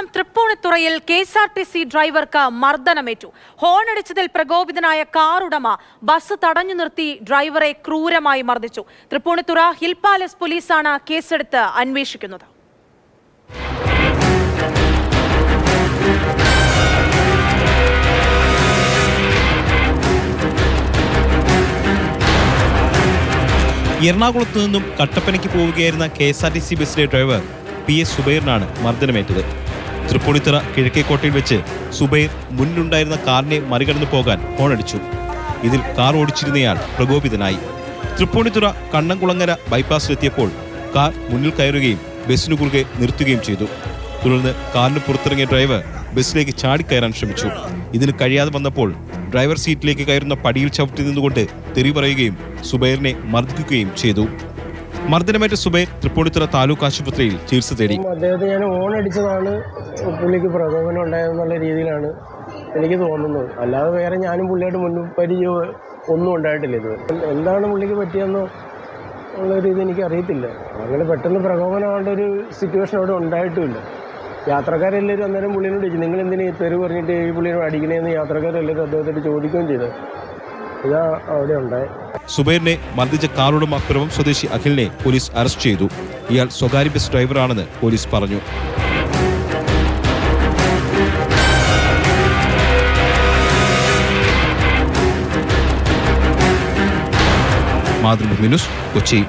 Thiruvananthapuram തൃപ്പൂണിത്തുറയിൽ KSRTC ഡ്രൈവർക്ക് മർദ്ദനമേറ്റു. ഹോണടിച്ചതിൽ പ്രകോപിതനായ car ഉടമ bus തടഞ്ഞു നിർത്തി ഡ്രൈവറെ ക്രൂരമായി മർദ്ദിച്ചു. തൃപ്പൂണിത്തുറ ഹിൽ പാലസ് പോലീസാണ് കേസെടുത്ത് അന്വേഷിക്കുന്നത്. എറണാകുളത്തു നിന്നും കട്ടപ്പനയ്ക്ക് പോവുകയായിരുന്ന KSRTC ബസ്സിലെ ഡ്രൈവർ PS സുബൈറിനാണ് മർദ്ദനമേറ്റത്. തൃപ്പൂണിത്തുറ കിഴക്കേക്കോട്ടയിൽ വെച്ച് സുബൈർ മുന്നിലുണ്ടായിരുന്ന കാറിനെ മറികടന്നു പോകാൻ ഹോണടിച്ചു. ഇതിൽ കാർ ഓടിച്ചിരുന്നയാൾ പ്രകോപിതനായി. തൃപ്പൂണിത്തുറ കണ്ണംകുളങ്ങര ബൈപ്പാസിലെത്തിയപ്പോൾ കാർ മുന്നിൽ കയറുകയും ബസ്സിനു കുറുകെ നിർത്തുകയും ചെയ്തു. തുടർന്ന് കാറിന് പുറത്തിറങ്ങിയ ഡ്രൈവർ ബസ്സിലേക്ക് ചാടിക്കയറാൻ ശ്രമിച്ചു. ഇതിന് കഴിയാതെ വന്നപ്പോൾ ഡ്രൈവർ സീറ്റിലേക്ക് കയറുന്ന പടിയിൽ ചവിട്ടി നിന്നുകൊണ്ട് തെറി പറയുകയും സുബൈറിനെ മർദ്ദിക്കുകയും ചെയ്തു. മർദ്ദനമേറ്റ സുബൈർ തൃപ്പൂണിത്തുറ താലൂക്ക് ആശുപത്രിയിൽ ചികിത്സ തേടി. അദ്ദേഹത്തെ ഞാൻ ഓണടിച്ചതാണ് പുള്ളിക്ക് പ്രകോപനം ഉണ്ടായെന്നുള്ള രീതിയിലാണ് എനിക്ക് തോന്നുന്നത്. അല്ലാതെ വേറെ ഞാനും പുള്ളിയായിട്ട് മുൻപരിചയം ഒന്നും ഉണ്ടായിട്ടില്ല. ഇത് എന്താണ് പുള്ളിക്ക് പറ്റിയെന്നോ ഉള്ളൊരു ഇത് എനിക്ക് അറിയത്തില്ല. അങ്ങനെ പെട്ടെന്ന് പ്രകോപനമാവേണ്ട ഒരു സിറ്റുവേഷൻ അവിടെ ഉണ്ടായിട്ടുമില്ല. യാത്രക്കാരെല്ലാവരും അന്നേരം പുള്ളിനോട് ചോദിച്ചു, നിങ്ങൾ എന്തിനാ ഈ തെറി പറഞ്ഞിട്ട് ഈ പുള്ളിനോട് അടിക്കണേന്ന് യാത്രക്കാരെല്ലാവരും അദ്ദേഹത്തോട് ചോദിക്കുകയും ചെയ്തത്. ഇതാ അവിടെ ഉണ്ടായത്. സുബൈറിനെ മർദ്ദിച്ച കാറുടമ പിറവം സ്വദേശി അഖിലിനെ പോലീസ് അറസ്റ്റ് ചെയ്തു. ഇയാൾ സ്വകാര്യ ബസ് ഡ്രൈവറാണെന്ന് പോലീസ് പറഞ്ഞു. മാതൃഭൂമി ന്യൂസ്, കൊച്ചി.